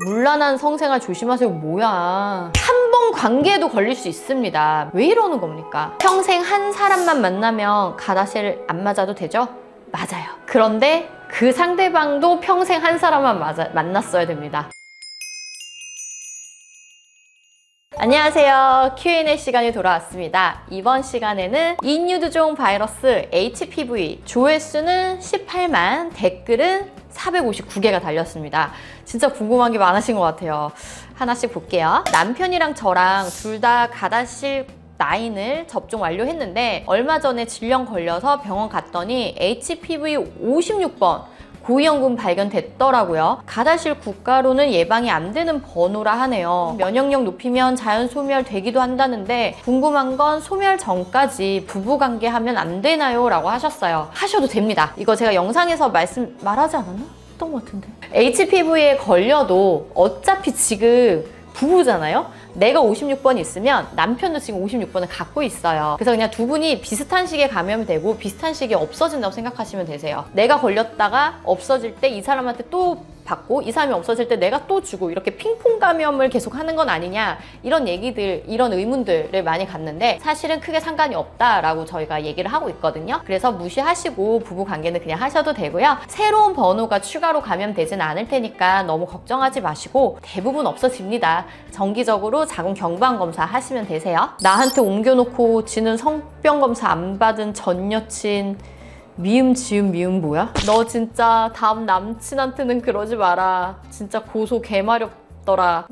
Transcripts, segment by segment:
문란한 성생활 조심하세요. 뭐야. 한 번 관계에도 걸릴 수 있습니다. 왜 이러는 겁니까? 평생 한 사람만 만나면 가다실 안 맞아도 되죠? 맞아요. 그런데 그 상대방도 평생 한 사람만 만났어야 됩니다. 안녕하세요. Q&A 시간이 돌아왔습니다. 이번 시간에는 인유두종 바이러스 HPV 조회수는 18만, 댓글은 459개가 달렸습니다. 진짜 궁금한 게 많으신 것 같아요. 하나씩 볼게요. 남편이랑 저랑 둘 다 가다실 나인을 접종 완료했는데 얼마 전에 질병 걸려서 병원 갔더니 HPV 56번 고위험군 발견됐더라고요. 가다실 국가로는 예방이 안 되는 번호라 하네요. 면역력 높이면 자연 소멸되기도 한다는데 궁금한 건 소멸 전까지 부부관계 하면 안 되나요? 라고 하셨어요. 하셔도 됩니다. 이거 제가 영상에서 말하지 않았나? 했던 것 같은데. HPV에 걸려도 어차피 지금 부부잖아요? 내가 56번이 있으면 남편도 지금 56번을 갖고 있어요. 그래서 그냥 두 분이 비슷한 시기에 감염이 되고 비슷한 시기에 없어진다고 생각하시면 되세요. 내가 걸렸다가 없어질 때 이 사람한테 또 받고 이 사람이 없어질 때 내가 또 주고 이렇게 핑퐁 감염을 계속 하는 건 아니냐, 이런 얘기들, 이런 의문들을 많이 갖는데 사실은 크게 상관이 없다라고 저희가 얘기를 하고 있거든요. 그래서 무시하시고 부부 관계는 그냥 하셔도 되고요. 새로운 번호가 추가로 감염되진 않을 테니까 너무 걱정하지 마시고 대부분 없어집니다. 정기적으로 자궁 경부암 검사 하시면 되세요. 나한테 옮겨놓고 지는 성병 검사 안 받은 전 여친 미음 지음 미음 뭐야? 너 진짜 다음 남친한테는 그러지 마라. 진짜 고소 개마렵더라.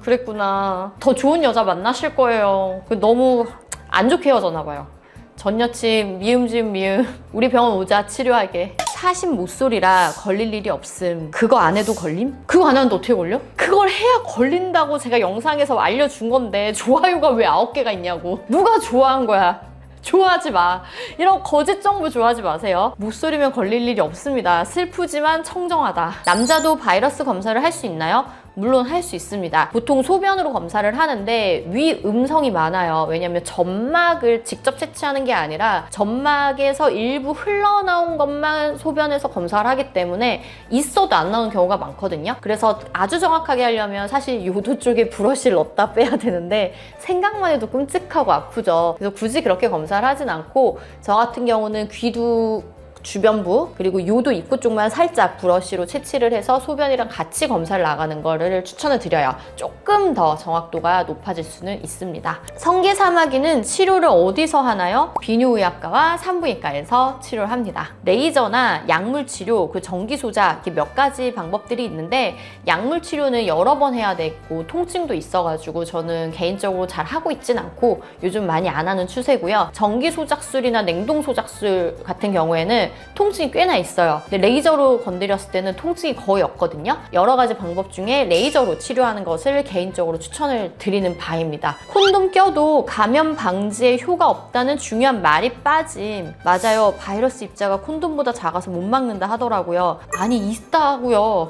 그랬구나. 더 좋은 여자 만나실 거예요. 너무 안 좋게 헤어졌나 봐요. 전 여친 미음 지음 미음 우리 병원 오자 치료하게. 사심 못소리라 걸릴 일이 없음. 그거 안 해도 걸림? 그거 안 하는데 어떻게 걸려? 그걸 해야 걸린다고 제가 영상에서 알려준 건데 좋아요가 왜 9개가 있냐고. 누가 좋아한 거야? 좋아하지 마. 이런 거짓 정보 좋아하지 마세요. 못소리면 걸릴 일이 없습니다. 슬프지만 청정하다. 남자도 바이러스 검사를 할 수 있나요? 물론 할 수 있습니다. 보통 소변으로 검사를 하는데 위 음성이 많아요. 왜냐면 점막을 직접 채취하는 게 아니라 점막에서 일부 흘러나온 것만 소변에서 검사를 하기 때문에 있어도 안 나오는 경우가 많거든요. 그래서 아주 정확하게 하려면 사실 요도 쪽에 브러쉬를 넣었다 빼야 되는데 생각만 해도 끔찍하고 아프죠. 그래서 굳이 그렇게 검사를 하진 않고 저 같은 경우는 귀두 주변부 그리고 요도 입구 쪽만 살짝 브러쉬로 채취를 해서 소변이랑 같이 검사를 나가는 거를 추천을 드려요. 조금 더 정확도가 높아질 수는 있습니다. 성게사마귀는 치료를 어디서 하나요? 비뇨의학과와 산부인과에서 치료를 합니다. 레이저나 약물치료, 그 전기소자 이렇게 몇 가지 방법들이 있는데 약물 치료는 여러 번 해야 되고 통증도 있어가지고 저는 개인적으로 잘 하고 있진 않고 요즘 많이 안 하는 추세고요. 전기소작술이나 냉동소작술 같은 경우에는 통증이 꽤나 있어요. 근데 레이저로 건드렸을 때는 통증이 거의 없거든요. 여러 가지 방법 중에 레이저로 치료하는 것을 개인적으로 추천을 드리는 바입니다. 콘돔 껴도 감염 방지에 효과 없다는 중요한 말이 빠짐. 맞아요. 바이러스 입자가 콘돔보다 작아서 못 막는다 하더라고요. 아니 있다고요.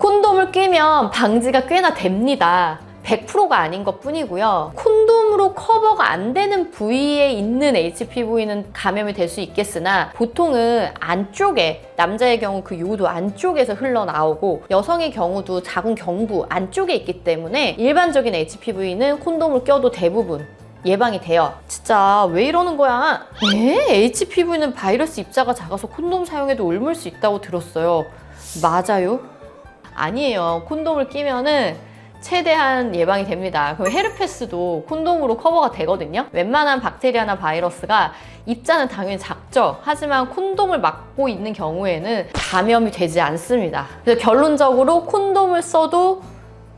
콘돔을 끼면 방지가 꽤나 됩니다. 100%가 아닌 것 뿐이고요. 콘돔으로 커버가 안 되는 부위에 있는 HPV는 감염이 될 수 있겠으나 보통은 안쪽에, 남자의 경우 그 요도 안쪽에서 흘러나오고 여성의 경우도 자궁 경부 안쪽에 있기 때문에 일반적인 HPV는 콘돔을 껴도 대부분 예방이 돼요. 진짜 왜 이러는 거야? HPV는 바이러스 입자가 작아서 콘돔 사용해도 옮을 수 있다고 들었어요. 맞아요? 아니에요. 콘돔을 끼면은 최대한 예방이 됩니다. 그럼 헤르페스도 콘돔으로 커버가 되거든요. 웬만한 박테리아나 바이러스가 입자는 당연히 작죠. 하지만 콘돔을 막고 있는 경우에는 감염이 되지 않습니다. 그래서 결론적으로 콘돔을 써도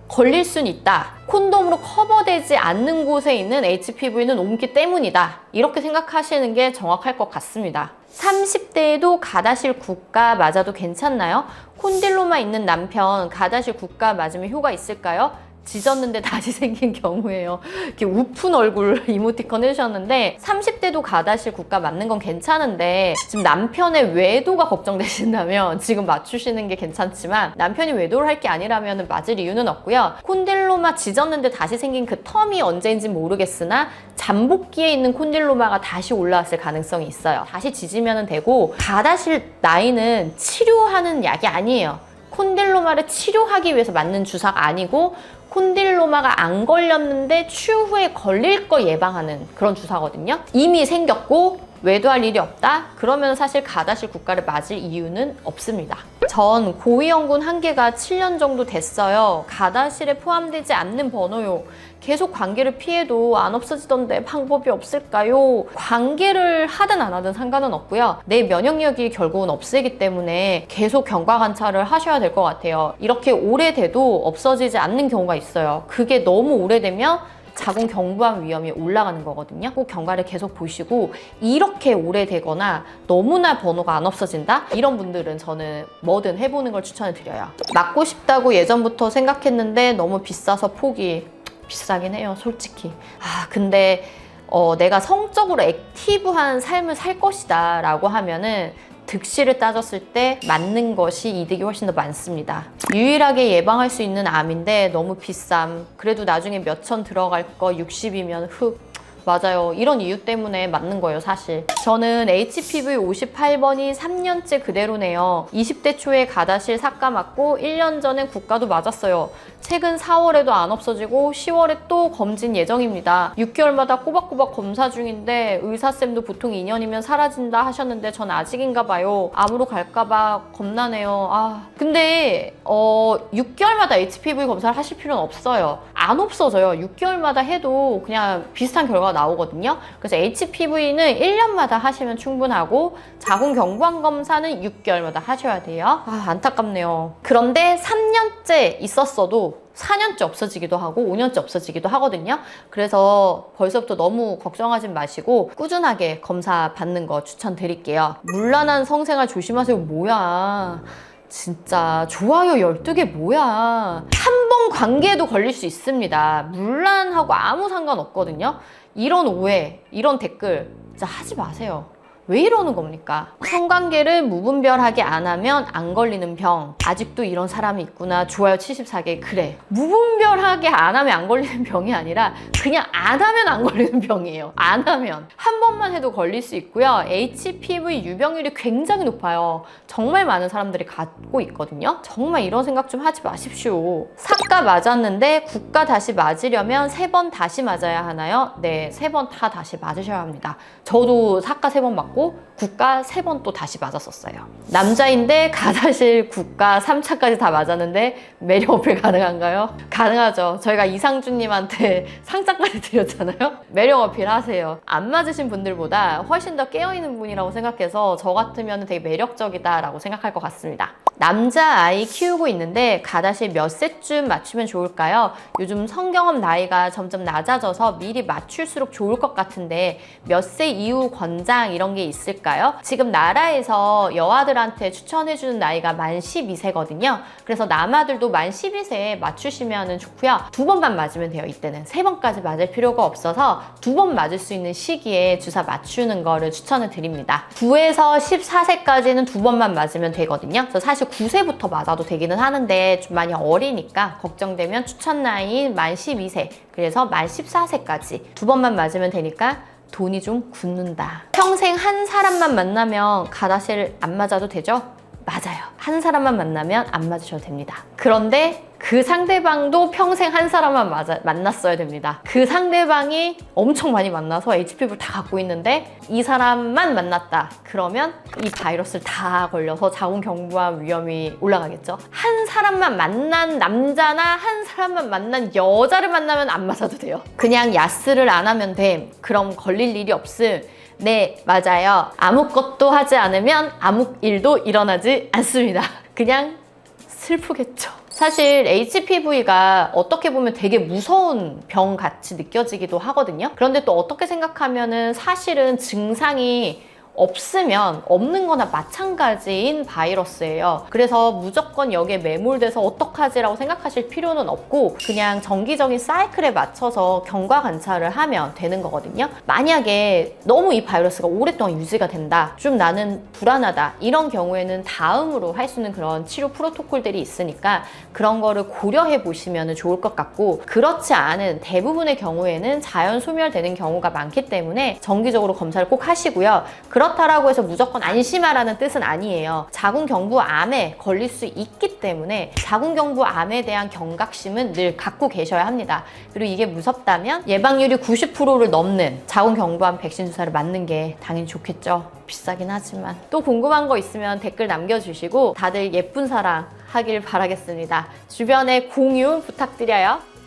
걸릴 수는 있다. 콘돔으로 커버되지 않는 곳에 있는 HPV는 옮기 때문이다. 이렇게 생각하시는 게 정확할 것 같습니다. 30대에도 가다실 국가 맞아도 괜찮나요? 콘딜로마 있는 남편 가다실 국가 맞으면 효과 있을까요? 지졌는데 다시 생긴 경우에요. 이렇게 우픈 얼굴 이모티콘 해주셨는데 30대도 가다실 국가 맞는 건 괜찮은데 지금 남편의 외도가 걱정되신다면 지금 맞추시는 게 괜찮지만 남편이 외도를 할 게 아니라면 맞을 이유는 없고요. 콘딜로마 지졌는데 다시 생긴 그 텀이 언제인지 모르겠으나 잠복기에 있는 콘딜로마가 다시 올라왔을 가능성이 있어요. 다시 지지면 되고 가다실 나이는 치료하는 약이 아니에요. 콘딜로마를 치료하기 위해서 맞는 주사가 아니고 콘딜로마가 안 걸렸는데 추후에 걸릴 거 예방하는 그런 주사거든요. 이미 생겼고 외도할 일이 없다? 그러면 사실 가다실 국가를 맞을 이유는 없습니다. 전 고위험군 한계가 7년 정도 됐어요. 가다실에 포함되지 않는 번호요. 계속 관계를 피해도 안 없어지던데 방법이 없을까요? 관계를 하든 안 하든 상관은 없고요. 내 면역력이 결국은 없애기 때문에 계속 경과 관찰을 하셔야 될 것 같아요. 이렇게 오래돼도 없어지지 않는 경우가 있어요. 그게 너무 오래되면 자궁 경부암 위험이 올라가는 거거든요. 꼭 경과를 계속 보시고 이렇게 오래되거나 너무나 번호가 안 없어진다? 이런 분들은 저는 뭐든 해보는 걸 추천을 드려요. 맞고 싶다고 예전부터 생각했는데 너무 비싸서 포기. 비싸긴 해요, 솔직히. 근데 내가 성적으로 액티브한 삶을 살 것이다 라고 하면은 득실을 따졌을 때 맞는 것이 이득이 훨씬 더 많습니다. 유일하게 예방할 수 있는 암인데 너무 비쌈. 그래도 나중에 몇천 들어갈 거 60이면 흑. 맞아요. 이런 이유 때문에 맞는 거예요, 사실. 저는 HPV 58번이 3년째 그대로네요. 20대 초에 가다실 삭가 맞고 1년 전에 국가도 맞았어요. 최근 4월에도 안 없어지고 10월에 또 검진 예정입니다. 6개월마다 꼬박꼬박 검사 중인데 의사쌤도 보통 2년이면 사라진다 하셨는데 전 아직인가 봐요. 암으로 갈까 봐 겁나네요. 근데 6개월마다 HPV 검사를 하실 필요는 없어요. 안 없어져요. 6개월마다 해도 그냥 비슷한 결과가 나오거든요. 그래서 HPV는 1년마다 하시면 충분하고 자궁 경부암 검사는 6개월마다 하셔야 돼요. 안타깝네요. 그런데 3년째 있었어도 4년째 없어지기도 하고 5년째 없어지기도 하거든요. 그래서 벌써부터 너무 걱정하지 마시고 꾸준하게 검사 받는 거 추천드릴게요. 문란한 성생활 조심하세요. 뭐야. 진짜 좋아요 12개 뭐야. 한 번 관계에도 걸릴 수 있습니다. 문란하고 아무 상관없거든요. 이런 오해, 이런 댓글 진짜 하지 마세요. 왜 이러는 겁니까? 성관계를 무분별하게 안 하면 안 걸리는 병. 아직도 이런 사람이 있구나. 좋아요 74개. 그래. 무분별하게 안 하면 안 걸리는 병이 아니라 그냥 안 하면 안 걸리는 병이에요. 안 하면. 한 번만 해도 걸릴 수 있고요. HPV 유병률이 굉장히 높아요. 정말 많은 사람들이 갖고 있거든요. 정말 이런 생각 좀 하지 마십시오. 삭가 맞았는데 국가 다시 맞으려면 3번 다시 맞아야 하나요? 네, 3번 다 다시 맞으셔야 합니다. 저도 삭가 3번 맞고 국가 3번 또 다시 맞았었어요. 남자인데 가다실 국가 3차까지 다 맞았는데 매력 어필 가능한가요? 가능하죠. 저희가 이상준님한테 상장까지 드렸잖아요. 매력 어필 하세요. 안 맞으신 분들보다 훨씬 더 깨어있는 분이라고 생각해서 저 같으면 되게 매력적이다라고 생각할 것 같습니다. 남자아이 키우고 있는데 가다실 몇 세쯤 맞추면 좋을까요? 요즘 성경험 나이가 점점 낮아져서 미리 맞출수록 좋을 것 같은데 몇 세 이후 권장 이런 게 있을까요? 지금 나라에서 여아들한테 추천해주는 나이가 만 12세거든요. 그래서 남아들도 만 12세에 맞추시면 좋고요. 2번만 맞으면 돼요. 이때는 3번까지 맞을 필요가 없어서 2번 맞을 수 있는 시기에 주사 맞추는 거를 추천을 드립니다. 9에서 14세까지는 2번만 맞으면 되거든요. 그래서 사실 9세부터 맞아도 되기는 하는데 좀 많이 어리니까 걱정되면 추천 나이인 만 12세 그래서 만 14세까지 2번만 맞으면 되니까 돈이 좀 굳는다. 평생 한 사람만 만나면 가다실 안 맞아도 되죠? 맞아요. 한 사람만 만나면 안 맞으셔도 됩니다. 그런데 그 상대방도 평생 한 사람만 만났어야 됩니다. 그 상대방이 엄청 많이 만나서 HPV를 다 갖고 있는데 이 사람만 만났다. 그러면 이 바이러스를 다 걸려서 자궁 경부암 위험이 올라가겠죠. 한 사람만 만난 남자나 한 사람만 만난 여자를 만나면 안 맞아도 돼요. 그냥 야스를 안 하면 돼. 그럼 걸릴 일이 없음. 네, 맞아요. 아무것도 하지 않으면 아무 일도 일어나지 않습니다. 그냥 슬프겠죠. 사실 HPV가 어떻게 보면 되게 무서운 병 같이 느껴지기도 하거든요. 그런데 또 어떻게 생각하면은 사실은 증상이 없으면 없는 거나 마찬가지인 바이러스예요. 그래서 무조건 여기에 매몰돼서 어떡하지라고 생각하실 필요는 없고 그냥 정기적인 사이클에 맞춰서 경과 관찰을 하면 되는 거거든요. 만약에 너무 이 바이러스가 오랫동안 유지가 된다, 좀 나는 불안하다, 이런 경우에는 다음으로 할 수 있는 그런 치료 프로토콜들이 있으니까 그런 거를 고려해 보시면 좋을 것 같고, 그렇지 않은 대부분의 경우에는 자연 소멸되는 경우가 많기 때문에 정기적으로 검사를 꼭 하시고요. 그런 그렇다라고 해서 무조건 안심하라는 뜻은 아니에요. 자궁경부암에 걸릴 수 있기 때문에 자궁경부암에 대한 경각심은 늘 갖고 계셔야 합니다. 그리고 이게 무섭다면 예방률이 90%를 넘는 자궁경부암 백신 주사를 맞는 게 당연히 좋겠죠. 비싸긴 하지만. 또 궁금한 거 있으면 댓글 남겨주시고 다들 예쁜 사랑 하길 바라겠습니다. 주변에 공유 부탁드려요.